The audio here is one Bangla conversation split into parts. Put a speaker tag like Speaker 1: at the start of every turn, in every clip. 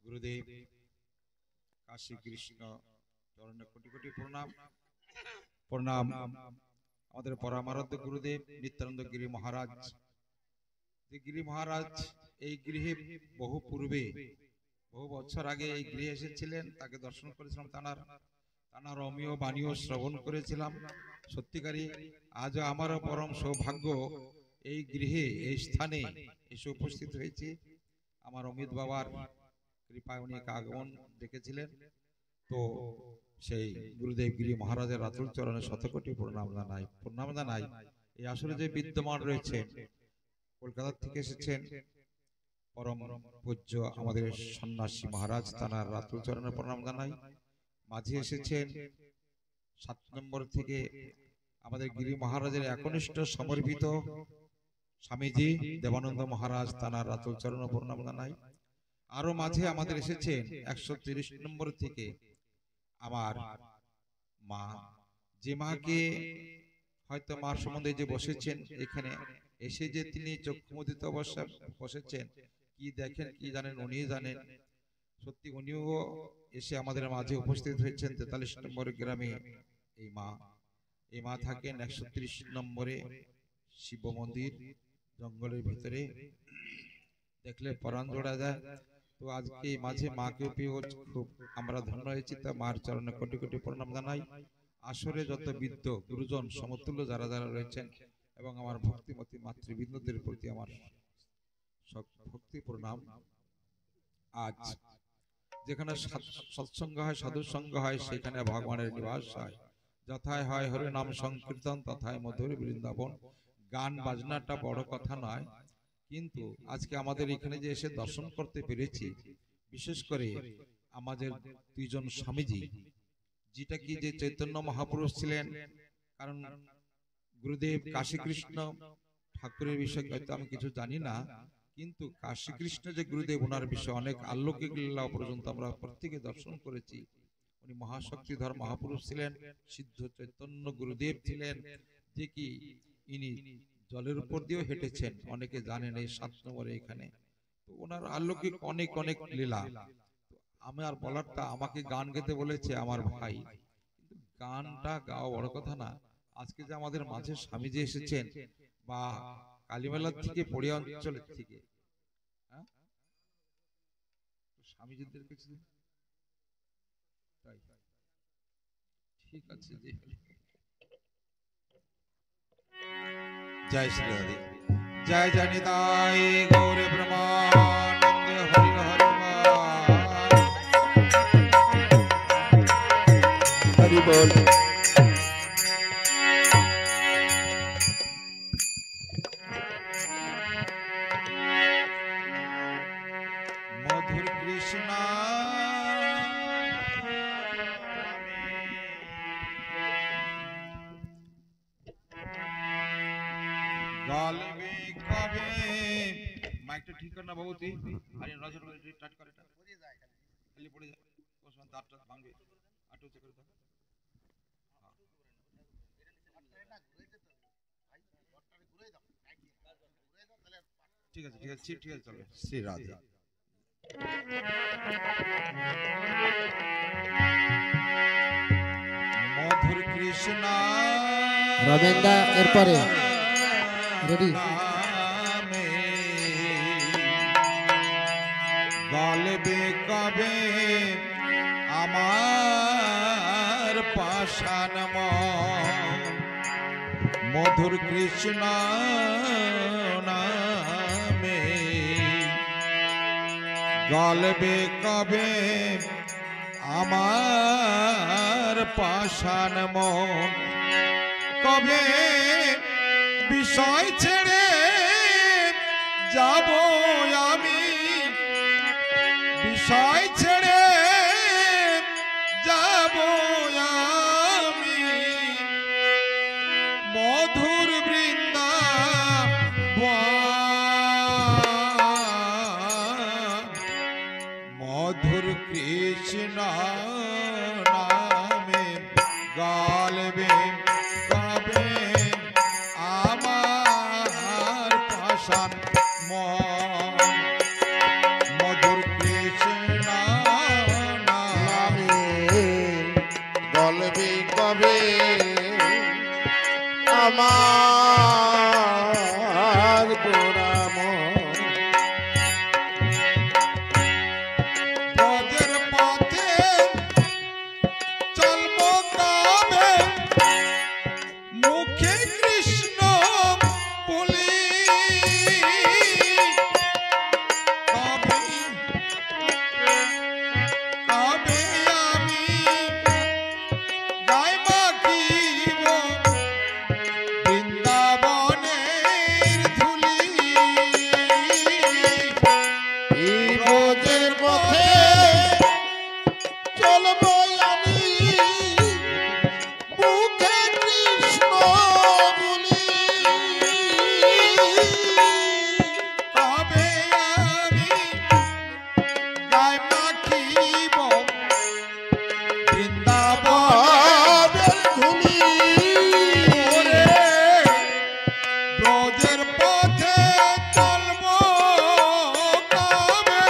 Speaker 1: গুরুদেব কাশী কৃষ্ণ চরণে কোটি কোটি প্রণাম। প্রণাম আমাদের পরমারাধ্য গুরুদেব নিত্যানন্দ গিরি মহারাজ। যে গিরি মহারাজ এই গৃহে বহু পূর্বে বহু বছর আগে এই গৃহে এসেছিলেন, তাকে দর্শন করেছিলাম, তানার অমীয় বাণীও শ্রবণ করেছিলাম। সত্যিকারী আজও আমারও পরম সৌভাগ্য এই গৃহে এই স্থানে এসে উপস্থিত হয়েছে। আমার অমিত বাবার কৃপায় উনি আগমন দেখেছিলেন। তো সেই গুরুদেব গিরি মহারাজের রাতুল চরণে শতকোটি প্রণাম জানাই। এই আসলে যে বিদ্যমান রয়েছেন, কলকাতা থেকে এসেছেন পরম পূজ্য আমাদের সন্ন্যাসী মহারাজ, তানার রাতুল চরণে প্রণাম জানাই। মাঝে এসেছেন 7 নম্বর থেকে আমাদের গিরি মহারাজের একনিষ্ঠ সমর্পিত স্বামীজি দেবানন্দ মহারাজ, তানার রাতুল চরণে প্রণাম জানাই। আরো মাঝে আমাদের এসেছেন 130 নম্বর থেকে আমার মা, যে মাকে হয়তো মার সম্বন্ধে যে বসেছেন এখানে এসে যে তিনি চক্ষুমুদিত অবস্থায় বসেছেন, কি দেখেন কি জানেন উনি জানেন। সত্যি উনিও এসে আমাদের মাঝে উপস্থিত হয়েছেন 43 নম্বর গ্রামে। এই মা থাকেন 130 নম্বরে শিব মন্দির, জঙ্গলের ভিতরে, দেখলে পরাণ জোড়া যায়। তো আজকে মাঝে মাকে পেয়ে খুব আমরা ধন্য হয়েছি। তা মার চরণে কোটি কোটি প্রণাম জানাই। আসরে যত বিদ্য গুরুজন সমতুল্য যারা যারা রয়েছেন এবং আমার ভক্তিমতী মাতৃবৃন্দদের প্রতি আমার ভক্তি প্রণাম। আজ যেখানে সৎসঙ্গ হয়, সাধুসঙ্গ হয়, সেখানে ভগবানের নিবাস হয়। যথায় হয় হরি নাম সংকীর্তন, তথায় মধুর বৃন্দাবন। গান বাজনাটা বড় কথা নয়, কিন্তু আজকে আমাদের এখানে যে এসে দর্শন করতে পেরেছি, বিশেষ করে আমাদের দুইজন স্বামীজি, যেটা কি যে চৈতন্য মহাপুরুষ ছিলেন। কারণ গুরুদেব কাশী কৃষ্ণ ঠাকুরের বিষয়ে হয়তো আমি কিছু জানি না, কিন্তু কাশী কৃষ্ণ যে গুরুদেব, ওনার বিষয়ে অনেক আলৌকিক লীলা পর্যন্ত আমরা প্রত্যেকে দর্শন করেছি। উনি মহাশক্তিধর মহাপুরুষ ছিলেন, সিদ্ধ চৈতন্য গুরুদেব ছিলেন, যে কি ইনি জলের উপর দিয়েও হেঁটেছেন, অনেকে জানেন এই 7 নম্বরে এখানে। তো ওনার আলৌকিক অনেক অনেক লীলা। আমি আর বলারটা, আমাকে গান গেতে বলেছে আমার ভাই, কিন্তু গানটা গাওয়া বড় কথা না। আজকে যে আমাদের মাঝে স্বামীজি এসেছেন, বা কালীমেলার থেকে পড়িয়া অঞ্চলের থেকে, স্বামীজিদের কিছু তাই ঠিক আছে। জয় শ্রী হরি, জয় জনিতাই গৌর ব্রহ্মানন্দ হরি হরি বল। মধুর কৃষ্ণ গালবে কবে, মাইকটা ঠিক কর না বাবু, তুই আরে নজর করে স্টার্ট করে, এটা পড়ে যায়, খালি পড়ে যায়, কোন তারটা ভাঙবে, আটো চেক করে দাও। ঠিক আছে ঠিক আছে ঠিক আছে, চলো শ্রী রাধে। মধুর কৃষ্ণ
Speaker 2: রবীন্দ্র এরপরে রেডি।
Speaker 1: গালবে কবে আমার পাষাণ মন, মধুর কৃষ্ণ নামে। গালবে কবে আমার পাষাণ মন, কবে বিষয় ছেড়ে যাব আমি, বিষয় ছেড়ে যাব আমি, মধুর বৃন্দাবন, মধুর কৃষ্ণ নামে। গালবে কবে আমার পাষাণ মন, মধুর কৃষ্ণ
Speaker 3: আমার প্রণাম
Speaker 1: ব্রজের পথে চলবো কবে মুখে কৃষ্ণ বলি কবে কবে আমি গায় মাখিব বৃন্দাবনের ধুলি
Speaker 3: এই ব্রজের পথে চলবো আমি মুখে কৃষ্ণ বলি
Speaker 1: কবে আমি গায় মাখিব বৃন্দাবনের
Speaker 3: ধুলি
Speaker 1: ওরে ব্রজের পথে চলবো কবে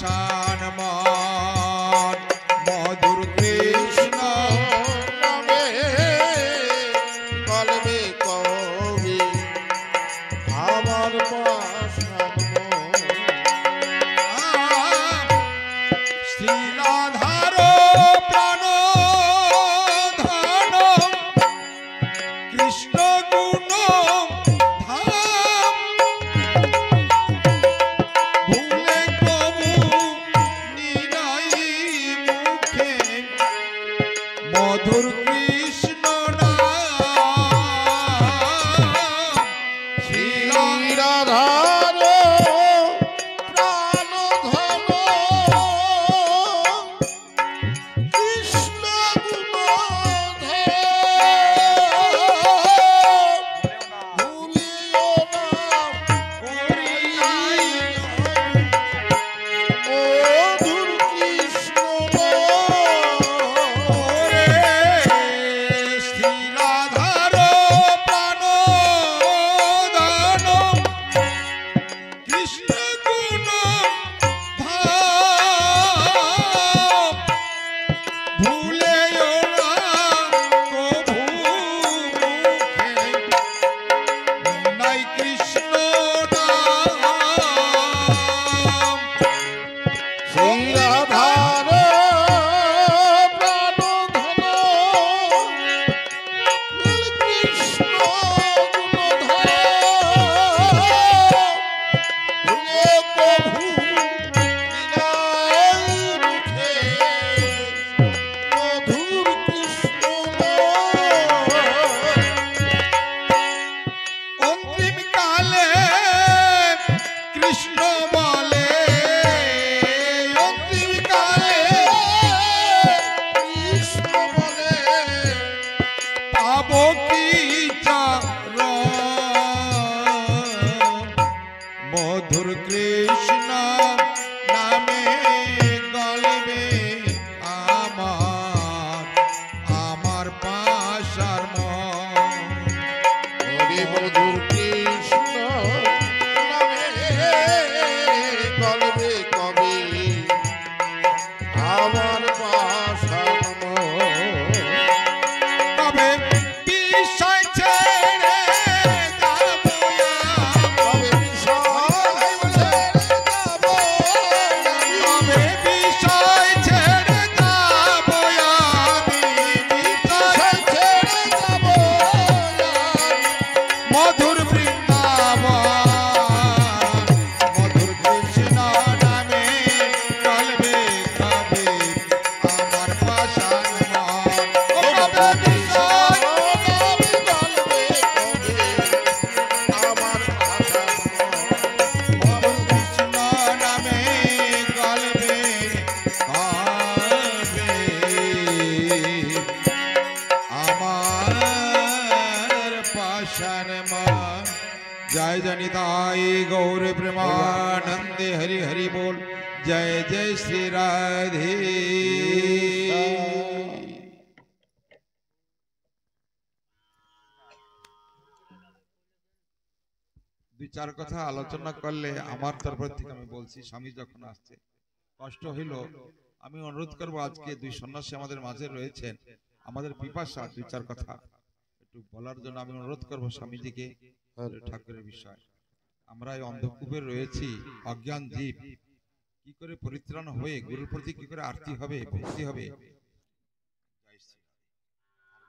Speaker 1: পাষাণ মন মধুর কৃষ্ণ
Speaker 3: নামে কলবে কবি আমার পাষাণ
Speaker 1: শ্রীরাধার প্রাণ ধন কৃষ্ণ গুণ ধাম ভুলে কবু নিরাই মুখে মধুর কৃষ্ণ নাম
Speaker 3: শ্রীরাধার প্রাণ ধন কৃষ্ণ গুণ ভুলিও না মধুর কৃষ্ণ
Speaker 1: শ্রীরাধার প্রাণ দান কৃষ্ণ গুণ ধাম ভুলেও না কভু মুখে নাই কৃষ্ণ নাম
Speaker 3: শ্রীরাধার প্রাণ ধন কৃষ্ণ গুণ ভুলে প্রভু বিনায় মুখে মধুর কৃষ্ণ
Speaker 1: অন্তিম কালে কৃষ্ণ বলে অন্তিম কালে
Speaker 3: কৃষ্ণ বলে
Speaker 1: পাব কি চরণ মধুর কৃষ্ণ নামে গলবে আমার পাশার মন
Speaker 3: হরি মধুর কৃষ্ণ নামে কলবে কবি আমার পাষাণ
Speaker 1: তবে বিষয় ছেড়ে যাবো
Speaker 3: কবে বিষয় ছেড়ে যাব
Speaker 1: তবে বিষয় ছেড়ে যাবো আমি বিষয়
Speaker 3: ছেড়ে যাব
Speaker 1: মধুর বৃন্দাবন মধুর কৃষ্ণ নামে কলবে কবে আমার পাষাণ মন ও কবে বিষয়
Speaker 3: আমার পাষাণ
Speaker 1: মধুর কৃষ্ণ নামে কলবে কবে আমার পাষাণ মন जय जनिताई गौर प्रेमानंदे हरि हरि बोल जय जय श्री राधे দুই চার কথা আলোচনা করলে আমার তরফ থেকে আমি বলছি স্বামী যখন আসছে কষ্ট হইল আমি অনুরোধ করব আজকে দুই সন্ন্যাসী আমাদের মাঝে রয়েছেন আমাদের পিপাসা দুই চার কথা একটু বলার জন্য আমি অনুরোধ করব স্বামীজিকে ঠাকুরের বিষয় আমরা এই অন্ধকূপে রয়েছি অজ্ঞান জীব কি করে পরিত্রাণ হয়ে গুরুর প্রতি কি করে আরতি হবে ভক্তি হবে